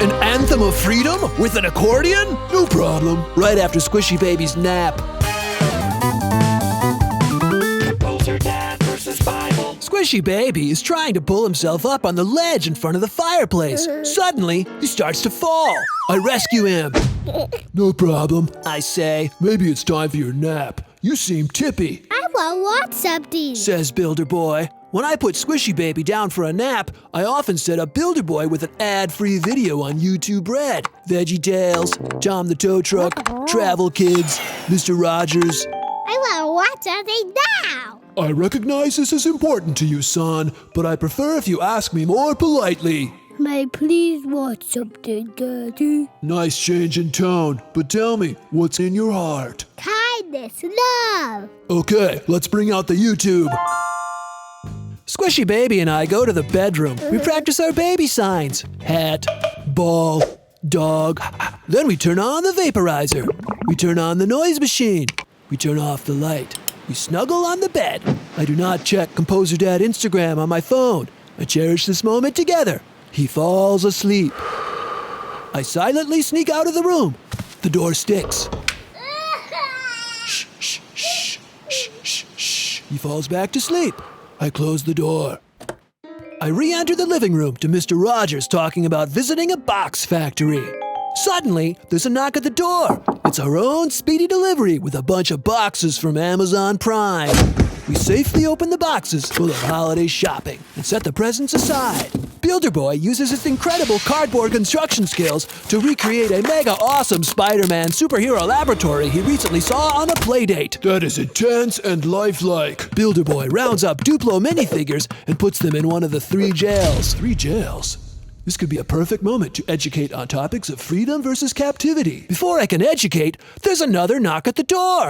an anthem of freedom with an accordion? No problem. Right after SquishyBaby's nap. ComposerDad versus Bible. SquishyBaby is trying to pull himself up on the ledge in front of the fireplace. Suddenly, he starts to fall. I rescue him. No problem, I say. Maybe it's time for your nap. You seem tippy. I want to watch something, says BuilderBoy. When I put SquishyBaby down for a nap, I often set up BuilderBoy with an ad-free video on YouTube Red. Veggie Tales, Tom the Tow Truck, Travel Kids, Mr. Rogers. I want to watch something now. I recognize this is important to you, son, but I prefer if you ask me more politely. May I please watch something, Daddy? Nice change in tone, but tell me, what's in your heart? Kindness, love. Okay, let's bring out the YouTube. SquishyBaby and I go to the bedroom. We practice our baby signs. Hat, ball, dog. Then we turn on the vaporizer. We turn on the noise machine. We turn off the light. We snuggle on the bed. I do not check ComposerDad Instagram on my phone. I cherish this moment together. He falls asleep. I silently sneak out of the room. The door sticks. Shh, shh, shh, shh, shh, shh. He falls back to sleep. I close the door. I re-enter the living room to Mr. Rogers talking about visiting a box factory. Suddenly, there's a knock at the door. It's our own speedy delivery with a bunch of boxes from Amazon Prime. We safely open the boxes full of holiday shopping and set the presents aside. BuilderBoy uses his incredible cardboard construction skills to recreate a mega awesome Spider-Man superhero laboratory he recently saw on a playdate. That is intense and lifelike. BuilderBoy rounds up Duplo minifigures and puts them in one of the 3 jails. 3 jails? This could be a perfect moment to educate on topics of freedom versus captivity. Before I can educate, there's another knock at the door.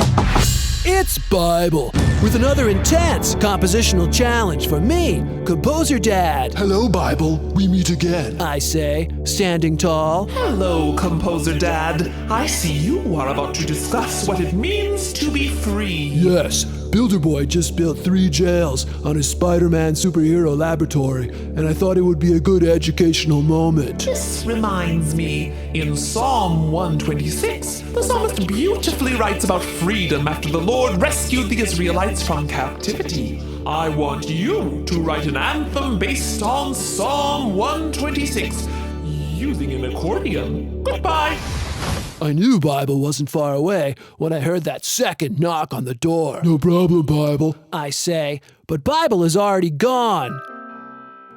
It's Bible, with another intense compositional challenge for me, ComposerDad. Hello, Bible. We meet again. I say, standing tall. Hello, ComposerDad. I see you are about to discuss what it means to be free. Yes, BuilderBoy just built 3 jails on his Spider-Man superhero laboratory, and I thought it would be a good educational moment. This reminds me, in Psalm 126, the psalmist beautifully writes about freedom after the Lord rescued the Israelites from captivity. I want you to write an anthem based on Psalm 126 using an accordion. Goodbye. I knew Bible wasn't far away when I heard that second knock on the door. No problem, Bible, I say, but Bible is already gone.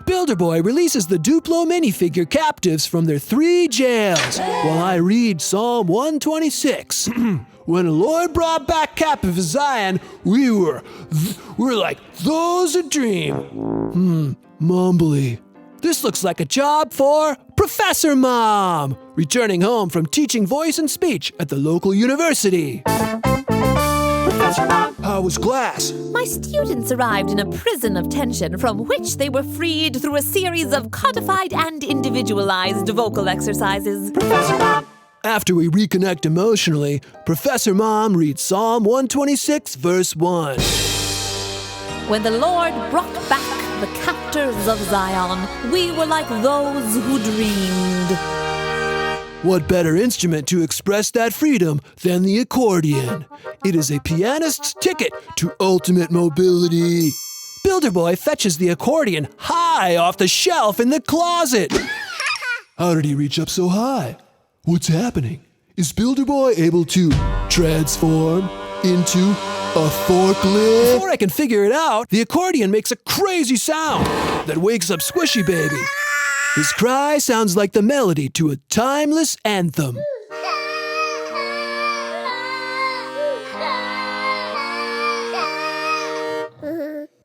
BuilderBoy releases the Duplo minifigure captives from their 3 jails while I read Psalm 126. When the Lord brought back captive Zion, we were like those a dream. Mumbly. This looks like a job for ProfessorMom, returning home from teaching voice and speech at the local university. ProfessorMom. How was class? My students arrived in a prison of tension from which they were freed through a series of codified and individualized vocal exercises. ProfessorMom. After we reconnect emotionally, ProfessorMom reads Psalm 126, verse 1. When the Lord brought back the captors of Zion, we were like those who dreamed. What better instrument to express that freedom than the accordion? It is a pianist's ticket to ultimate mobility. BuilderBoy fetches the accordion high off the shelf in the closet. How did he reach up so high? What's happening? Is BuilderBoy able to transform into a forklift? Before I can figure it out, the accordion makes a crazy sound that wakes up SquishyBaby. His cry sounds like the melody to a timeless anthem.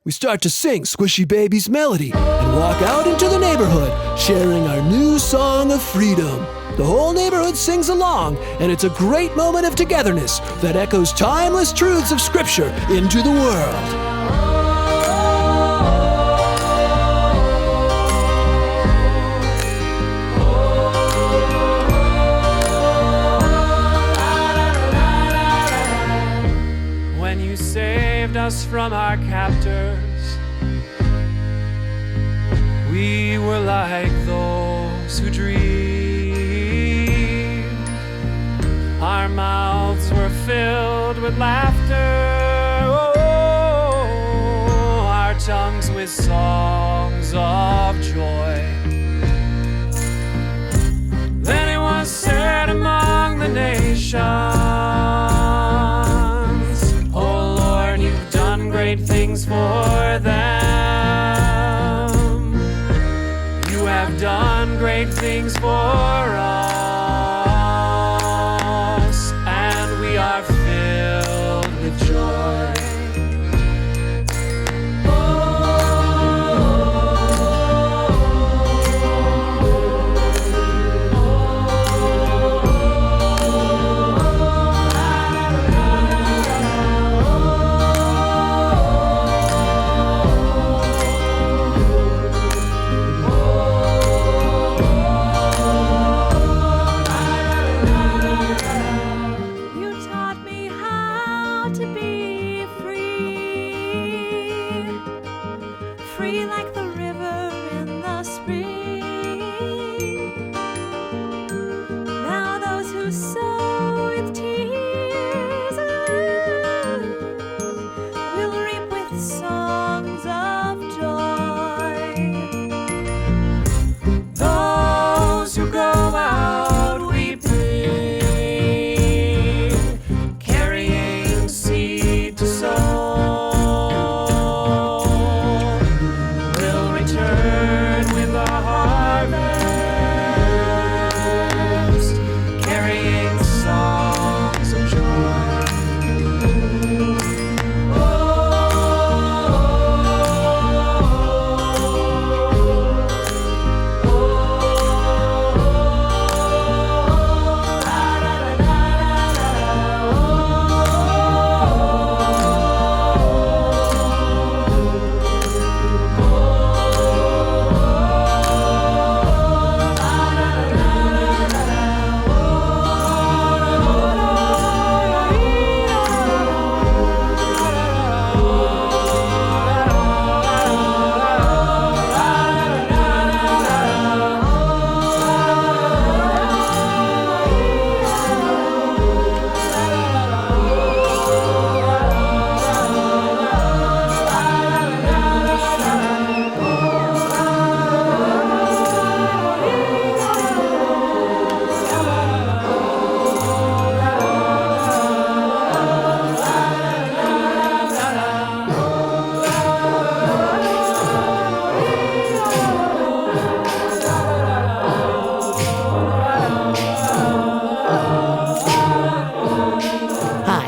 We start to sing SquishyBaby's melody and walk out into the neighborhood, sharing our new song of freedom. The whole neighborhood sings along, and it's a great moment of togetherness that echoes timeless truths of Scripture into the world. When you saved us from our captors, we were like those who dream. mouths were filled with laughter. Oh, our tongues with songs of joy. Then it was said among the nations, oh Lord, you've done great things for them. You have done great things for us, and we are filled with joy.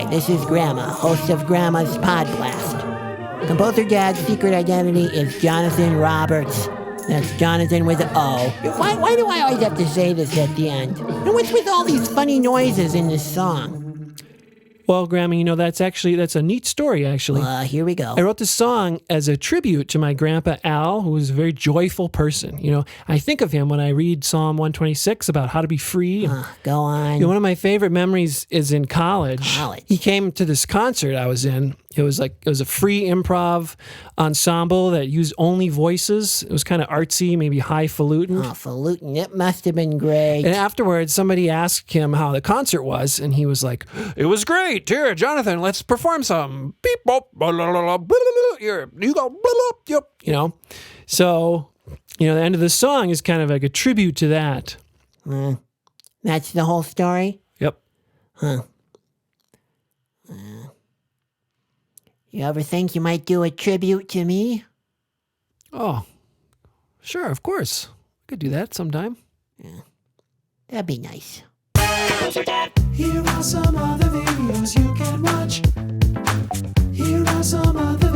This is Grandma, host of Grandma's Pod Blast. ComposerDad's secret identity is Jonathon Roberts. That's Jonathan with an O. Why do I always have to say this at the end? And what's with all these funny noises in this song? Well, Grandma, you know, that's a neat story, actually. Here we go. I wrote this song as a tribute to my grandpa, Al, who was a very joyful person. You know, I think of him when I read Psalm 126 about how to be free. Go on. You know, one of my favorite memories is in college. He came to this concert I was in. It was a free improv ensemble that used only voices. It was kind of artsy, maybe highfalutin. Oh, falutin. It must have been great. And afterwards, somebody asked him how the concert was, and he was like, "It was great. Here, Jonathan, let's perform some. Beep, bop, blah, blah, blah, blah, blah. Here, you go, blah, blah, yep." You know? So, you know, the end of the song is kind of like a tribute to that. That's the whole story? Yep. Huh. You ever think you might do a tribute to me? Oh, sure, of course. I could do that sometime. Yeah. That'd be nice. Here are some other videos you can watch. Here are some other